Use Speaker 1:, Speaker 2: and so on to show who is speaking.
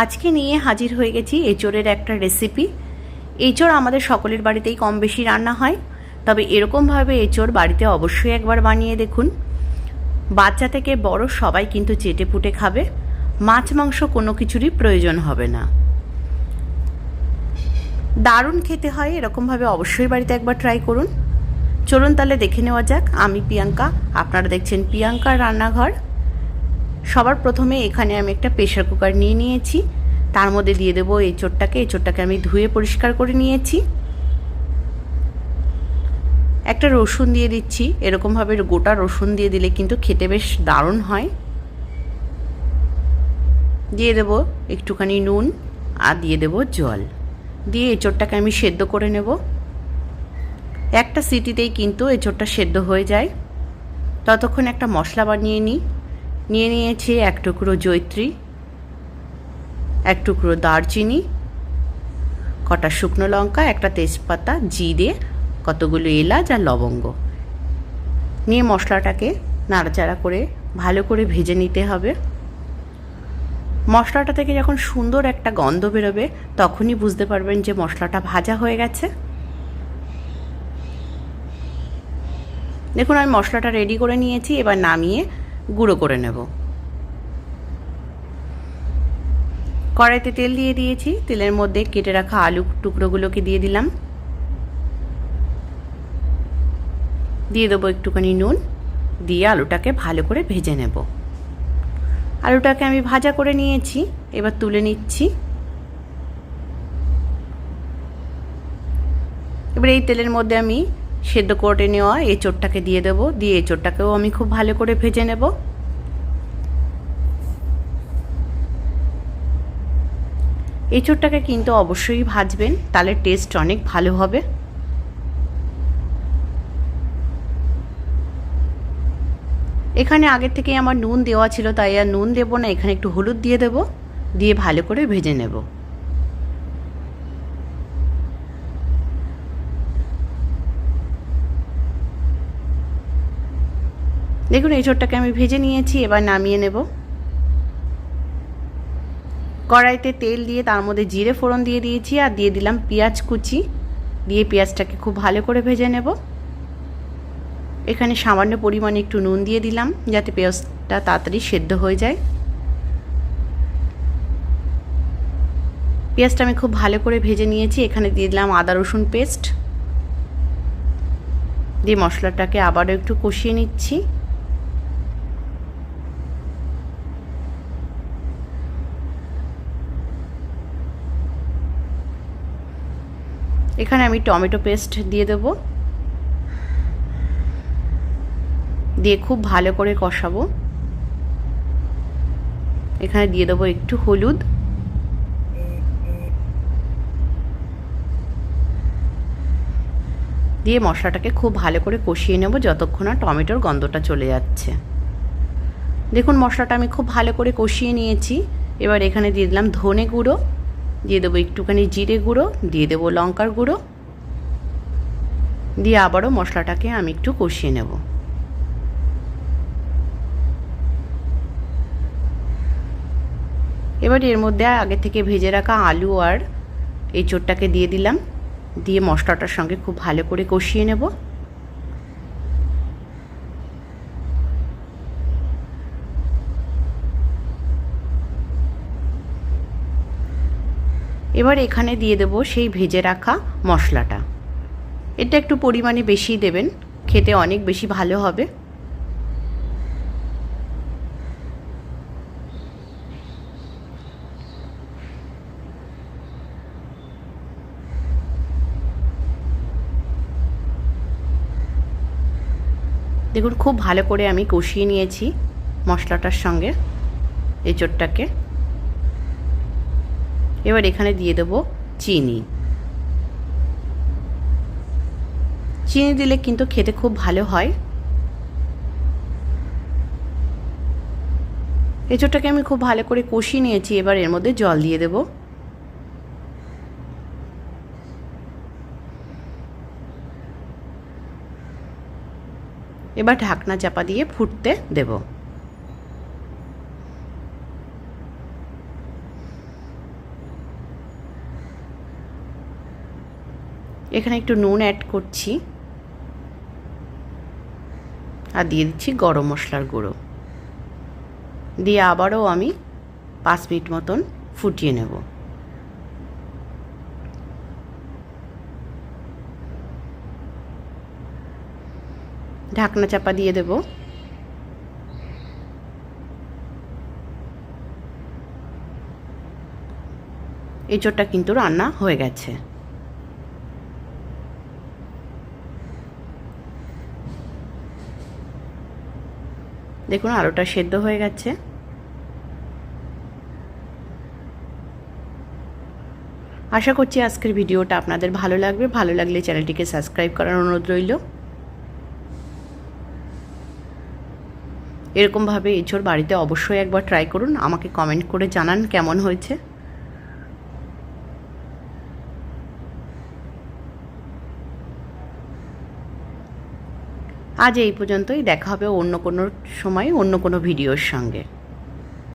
Speaker 1: আজকে নিয়ে হাজির হয়ে গেছি এঁচোড়ের একটা রেসিপি। এঁচোড় আমাদের সকলের বাড়িতেই কম বেশি রান্না হয়, তবে এরকমভাবে এঁচোড় বাড়িতে অবশ্যই একবার বানিয়ে দেখুন। বাচ্চা থেকে বড় সবাই কিন্তু চেটে পুটে খাবে, মাছ মাংস কোনো কিছুরই প্রয়োজন হবে না। দারুণ খেতে হয়, এরকমভাবে অবশ্যই বাড়িতে একবার ট্রাই করুন। চলুন তাহলে দেখে নেওয়া যাক। আমি প্রিয়াঙ্কা, আপনারা দেখছেন প্রিয়াঙ্কার রান্নাঘর। সবার প্রথমে এখানে আমি একটা প্রেশার কুকার নিয়ে নিয়েছি, তার মধ্যে দিয়ে দেবো এঁচোড়টাকে আমি ধুয়ে পরিষ্কার করে নিয়েছি। একটা রসুন দিয়ে দিচ্ছি, এরকমভাবে গোটা রসুন দিয়ে দিলে কিন্তু খেতে বেশ দারুণ হয়। দিয়ে দেবো একটুখানি নুন আর দিয়ে দেবো জল, দিয়ে এঁচোড়টাকে আমি সেদ্ধ করে নেব। একটা সিটিতেই কিন্তু এঁচোড়টা সেদ্ধ হয়ে যায়। ততক্ষণ একটা মশলা বানিয়ে নিয়ে নিয়েছি এক টুকরো জয়িত্রী, এক টুকরো দারচিনি, কটা শুকনো লঙ্কা, একটা তেজপাতা, জিরে, কতগুলো এলাচ আর লবঙ্গ নিয়ে মশলাটাকে নাড়াচাড়া করে ভালো করে ভেজে নিতে হবে। মশলাটা থেকে যখন সুন্দর একটা গন্ধ বেরোবে তখনই বুঝতে পারবেন যে মশলাটা ভাজা হয়ে গেছে। দেখুন আমি মশলাটা রেডি করে নিয়েছি, এবার নামিয়ে গুঁড়ো করে নেব। কড়াইতে তেল দিয়ে দিয়েছি, তেলের মধ্যে কেটে রাখা আলু টুকরোগুলোকে দিয়ে দিলাম। দিয়ে দেবো একটুখানি নুন, দিয়ে আলুটাকে ভালো করে ভেজে নেব। আলুটাকে আমি ভাজা করে নিয়েছি, এবার তুলে নিচ্ছি। এবার এই তেলের মধ্যে আমি সেদ্ধ করে নেওয়া এঁচোড়টাকে দিয়ে দেব, দিয়ে এঁচোড়টাকেও আমি খুব ভালো করে ভেজে নেব। এঁচোড়টাকে কিন্তু অবশ্যই ভাজবেন, তাহলে টেস্ট অনেক ভালো হবে। এখানে আগের থেকে আমার নুন দেওয়া ছিল, তাই আর নুন দেব না, এখানে একটু হলুদ দিয়ে দেব, দিয়ে ভালো করে ভেজে নেব। দেখুন এঁচোড়টাকে আমি ভেজে নিয়েছি, এবার নামিয়ে নেব। কড়াইতে তেল দিয়ে তার মধ্যে জিরে ফোড়ন দিয়ে দিয়েছি আর দিয়ে দিলাম পেঁয়াজ কুচি, দিয়ে পেঁয়াজটাকে খুব ভালো করে ভেজে নেব। এখানে সামান্য পরিমাণে একটু নুন দিয়ে দিলাম যাতে পেঁয়াজটা তাড়াতাড়ি সেদ্ধ হয়ে যায়। পেঁয়াজটা আমি খুব ভালো করে ভেজে নিয়েছি, এখানে দিয়ে দিলাম আদা রসুন পেস্ট, দিয়ে মশলাটাকে আবারও একটু কষিয়ে নিচ্ছি। এখানে আমি টমেটো পেস্ট দিয়ে দেব, দিয়ে খুব ভালো করে কষাবো। এখানে দিয়ে দেবো একটু হলুদ, দিয়ে মশলাটাকে খুব ভালো করে কষিয়ে নেব যতক্ষণ না টমেটোর গন্ধটা চলে যাচ্ছে। দেখুন মশলাটা আমি খুব ভালো করে কষিয়ে নিয়েছি। এবার এখানে দিয়ে দিলাম ধনে গুঁড়ো, দিয়ে দেবো একটুখানি জিরে গুঁড়ো, দিয়ে দেবো লঙ্কার গুঁড়ো, দিয়ে আবারও মশলাটাকে আমি একটু কষিয়ে নেব। এবার এর মধ্যে আগে থেকে ভেজে রাখা আলু আর এঁচোড়টাকে দিয়ে দিলাম, দিয়ে মশলাটার সঙ্গে খুব ভালো করে কষিয়ে নেব। এবার এখানে দিয়ে দেব সেই ভেজে রাখা মশলাটা। এটা একটু পরিমাণে বেশি দেবেন, খেতে অনেক বেশি ভালো হবে। দেখুন খুব ভালো করে আমি কষিয়ে নিয়েছি মশলাটার সঙ্গে এঁচোড়টাকে। এবার এখানে দিয়ে দেবো চিনি, চিনি দিলে কিন্তু খেতে খুব ভালো হয়। এঁচোড়টাকে আমি খুব ভালো করে কষিয়ে নিয়েছি, এবার এর মধ্যে জল দিয়ে দেব। এবার ঢাকনা চাপা দিয়ে ফুটতে দেব। এখানে একটু নুন অ্যাড করছি আর দিয়ে দিচ্ছি গরম মশলার গুঁড়ো, দিয়ে আবারও আমি 5 মিনিট মতন ফুটিয়ে নেব। ঢাকনা চাপা দিয়ে দেব। এঁচোড়টা কিন্তু রান্না হয়ে গেছে। দেখুন আলুটা সেদ্ধ হয়ে গেছে। আশা করছি আজকের ভিডিওটা আপনাদের ভালো লাগবে। ভালো লাগলে চ্যানেলটিকে সাবস্ক্রাইব করার অনুরোধ রইল। এরকমভাবে এঁচোড় বাড়িতে অবশ্যই একবার ট্রাই করুন, আমাকে কমেন্ট করে জানান কেমন হয়েছে। আজ এই পর্যন্তই, দেখা হবে অন্য কোনো সময় অন্য কোনো ভিডিওর সঙ্গে।